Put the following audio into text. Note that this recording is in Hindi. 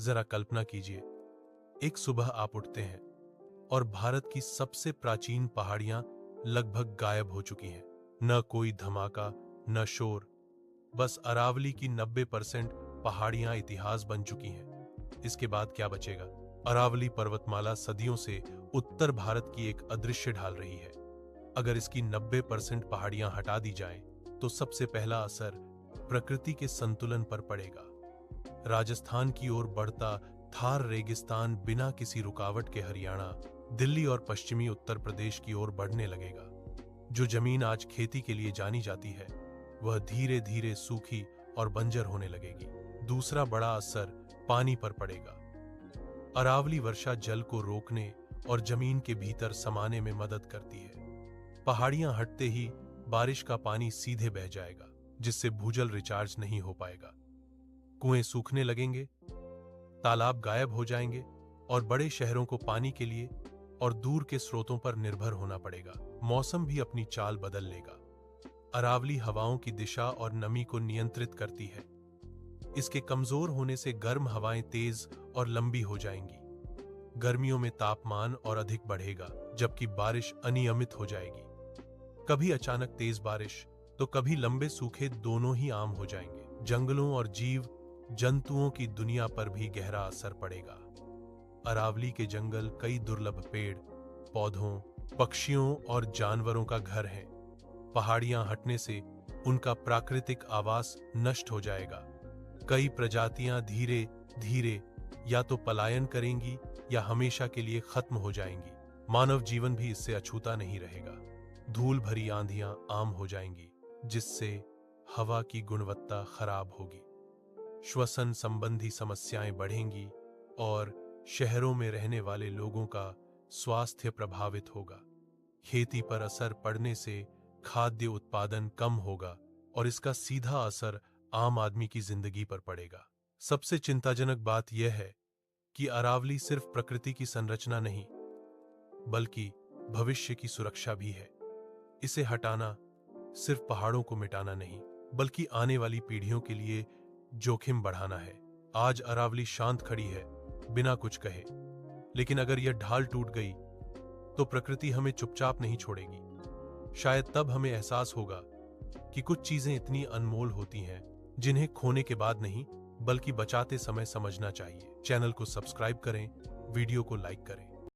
जरा कल्पना कीजिए, एक सुबह आप उठते हैं और भारत की सबसे प्राचीन पहाड़ियां लगभग गायब हो चुकी हैं। न कोई धमाका, न शोर, बस अरावली की 90% पहाड़ियां इतिहास बन चुकी हैं। इसके बाद क्या बचेगा? अरावली पर्वतमाला सदियों से उत्तर भारत की एक अदृश्य ढाल रही है। अगर इसकी 90% पहाड़ियां हटा दी जाएं, तो सबसे पहला असर प्रकृति के संतुलन पर पड़ेगा। राजस्थान की ओर बढ़ता थार रेगिस्तान बिना किसी रुकावट के हरियाणा, दिल्ली और पश्चिमी उत्तर प्रदेश की ओर बढ़ने लगेगा। जो जमीन आज खेती के लिए जानी जाती है, वह धीरे धीरे सूखी और बंजर होने लगेगी। दूसरा बड़ा असर पानी पर पड़ेगा। अरावली वर्षा जल को रोकने और जमीन के भीतर समाने में मदद करती है। पहाड़ियां हटते ही बारिश का पानी सीधे बह जाएगा, जिससे भूजल रिचार्ज नहीं हो पाएगा। कुएं सूखने लगेंगे, तालाब गायब हो जाएंगे और बड़े शहरों को पानी के लिए और दूर के स्रोतों पर निर्भर होना पड़ेगा। मौसम भी अपनी चाल बदल लेगा। अरावली हवाओं की दिशा और नमी को नियंत्रित करती है। इसके कमजोर होने से गर्म हवाएं तेज और लंबी हो जाएंगी। गर्मियों में तापमान और अधिक बढ़ेगा, जबकि बारिश अनियमित हो जाएगी। कभी अचानक तेज बारिश तो कभी लंबे सूखे दोनों ही आम हो जाएंगे। जंगलों और जीव जंतुओं की दुनिया पर भी गहरा असर पड़ेगा। अरावली के जंगल कई दुर्लभ पेड़, पौधों, पक्षियों और जानवरों का घर है। पहाड़ियां हटने से उनका प्राकृतिक आवास नष्ट हो जाएगा। कई प्रजातियां धीरे धीरे या तो पलायन करेंगी या हमेशा के लिए खत्म हो जाएंगी। मानव जीवन भी इससे अछूता नहीं रहेगा। धूल भरी आंधियां आम हो जाएंगी, जिससे हवा की गुणवत्ता खराब होगी। श्वसन संबंधी समस्याएं बढ़ेंगी और शहरों में रहने वाले लोगों का स्वास्थ्य प्रभावित होगा। खेती पर असर पड़ने से खाद्य उत्पादन कम होगा और इसका सीधा असर आम आदमी की जिंदगी पर पड़ेगा। सबसे चिंताजनक बात यह है कि अरावली सिर्फ प्रकृति की संरचना नहीं, बल्कि भविष्य की सुरक्षा भी है। इसे हटाना सिर्फ पहाड़ों को मिटाना नहीं, बल्कि आने वाली पीढ़ियों के लिए जोखिम बढ़ाना है। आज अरावली शांत खड़ी है, बिना कुछ कहे, लेकिन अगर यह ढाल टूट गई तो प्रकृति हमें चुपचाप नहीं छोड़ेगी। शायद तब हमें एहसास होगा कि कुछ चीजें इतनी अनमोल होती हैं जिन्हें खोने के बाद नहीं, बल्कि बचाते समय समझना चाहिए। चैनल को सब्सक्राइब करें, वीडियो को लाइक करें।